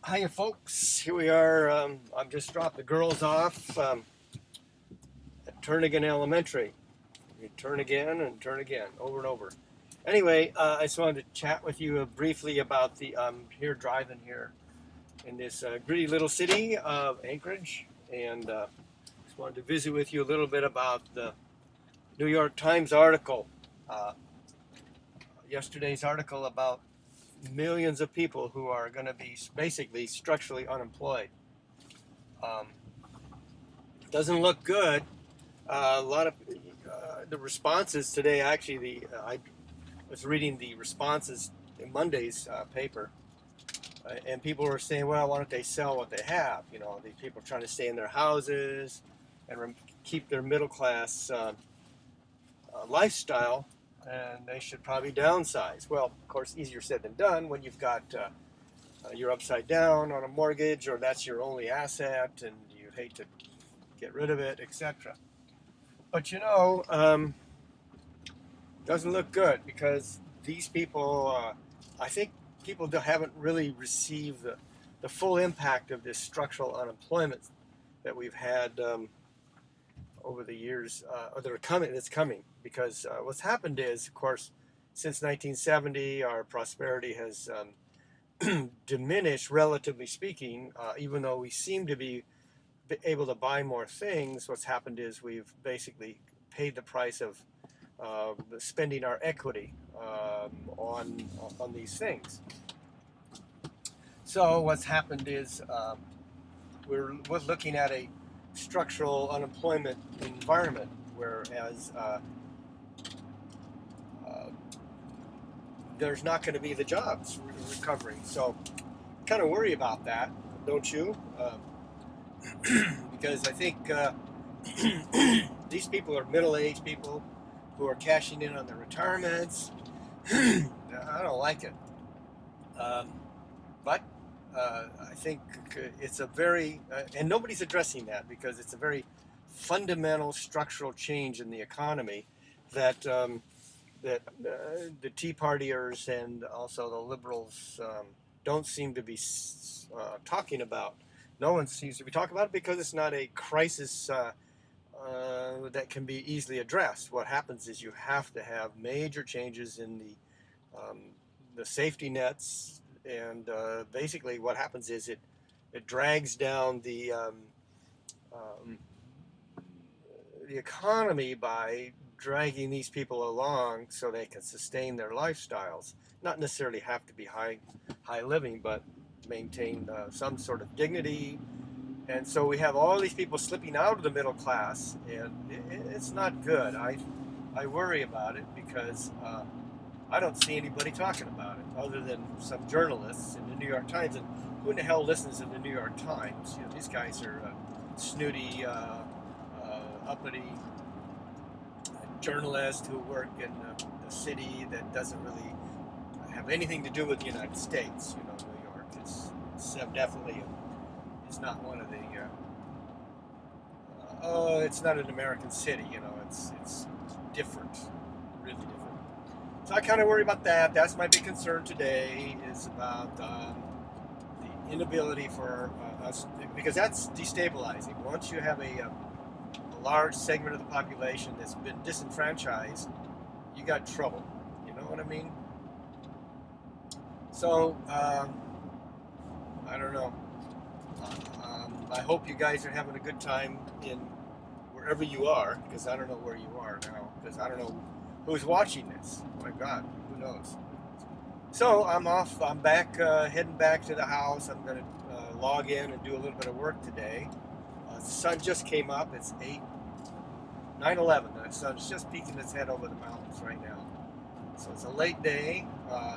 Hiya, folks. Here we are. I've just dropped the girls off at Turnigan Elementary. You turn again and turn again, over and over. Anyway, I just wanted to chat with you briefly about here driving here in this gritty little city of Anchorage, and just wanted to visit with you a little bit about the New York Times article, uh, yesterday's article about millions of people who are going to be basically structurally unemployed. Um, doesn't look good. A lot of the responses today, actually, I was reading the responses in Monday's paper, and people were saying, well, why don't they sell what they have? You know, these people are trying to stay in their houses and keep their middle class lifestyle, and they should probably downsize. Well, of course, easier said than done when you've got you're upside down on a mortgage, or that's your only asset, and you hate to get rid of it, etc. But doesn't look good because these people, I think people haven't really received the full impact of this structural unemployment that we've had over the years, or that's coming. Because what's happened is, of course, since 1970, our prosperity has diminished, relatively speaking, even though we seem to be able to buy more things. What's happened is we've basically paid the price of spending our equity on these things. So what's happened is we're looking at a structural unemployment environment, whereas uh, there's not going to be the jobs recovering. So kind of worry about that, don't you? Because I think these people are middle-aged people who are cashing in on their retirements. I don't like it. Um, but I think it's a and nobody's addressing that because it's a very fundamental structural change in the economy that the Tea Partiers and also the liberals don't seem to be talking about. No one seems to be talking about it because it's not a crisis that can be easily addressed. What happens is you have to have major changes in um, the safety nets, and basically what happens is it drags down um, the economy by dragging these people along so they can sustain their lifestyles. Not necessarily have to be high living, but maintain some sort of dignity. And so we have all these people slipping out of the middle class, and it's not good. I worry about it because I don't see anybody talking about it other than some journalists in the New York Times. And who in the hell listens to the New York Times? You know, these guys are snooty, uppity journalists who work in a city that doesn't really have anything to do with the United States. You know, New York is definitely is not one of the. It's not an American city. You know, it's different, really different. So I kind of worry about that. That's my big concern today is about the inability for us, because that's destabilizing. Once you have a large segment of the population that's been disenfranchised, you got trouble. You know what I mean? So I don't know. I hope you guys are having a good time in wherever you are, because I don't know where you are now, because I don't know who's watching this. My God, who knows? So I'm off. I'm back, heading back to the house. I'm going to log in and do a little bit of work today. The sun just came up. It's 9:11. The sun's just peeking its head over the mountains right now. So it's a late day.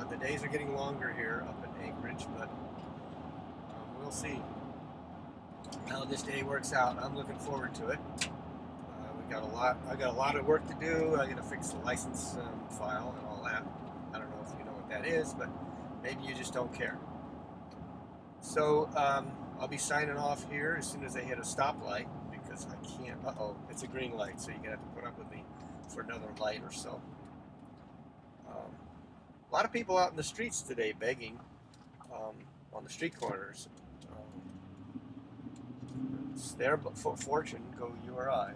The days are getting longer here up in Anchorage, but we'll see how this day works out. I'm looking forward to it. We got a lot. I got a lot of work to do. I got to fix the license file and all that. I don't know if you know what that is, but maybe you just don't care. So I'll be signing off here as soon as I hit a stoplight because I can't. It's a green light, so you're gonna have to put up with me for another light or so. A lot of people out in the streets today begging. Um, on the street corners. It's their fortune, go you or I.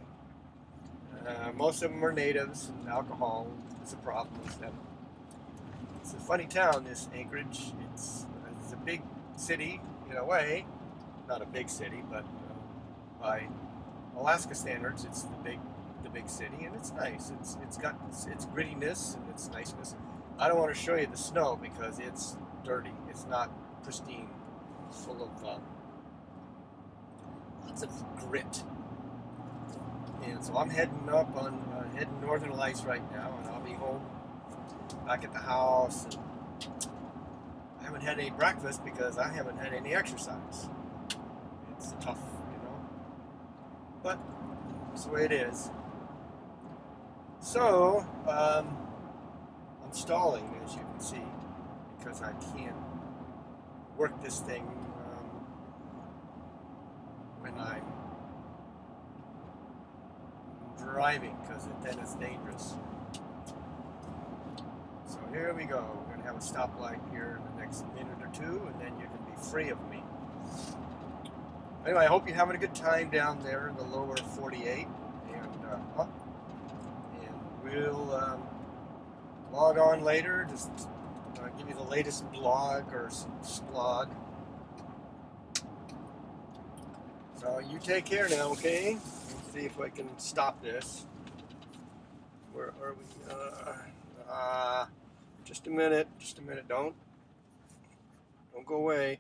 Most of them are natives, and alcohol is a problem with them. It's a funny town, this Anchorage. It's a big city in a way, not a big city, but by Alaska standards, it's the big city, and it's nice. It's got its grittiness and its niceness. I don't want to show you the snow because it's dirty. It's not pristine. It's full of lots of grit. And so I'm heading up on heading Northern Lights right now, and I'll be home back at the house. And I haven't had any breakfast because I haven't had any exercise. It's tough, but that's the way it is. So I'm stalling, as you can see, because I can't work this thing when I'm driving, because then it's dangerous. So here we go. We're going to have a stoplight here in the next minute or two, and then you can be free of me. Anyway, I hope you're having a good time down there in the lower 48, and we'll log on later, just give you the latest blog or splog. So you take care now, okay? Let's see if I can stop this. Where are we? Just a minute, don't go away.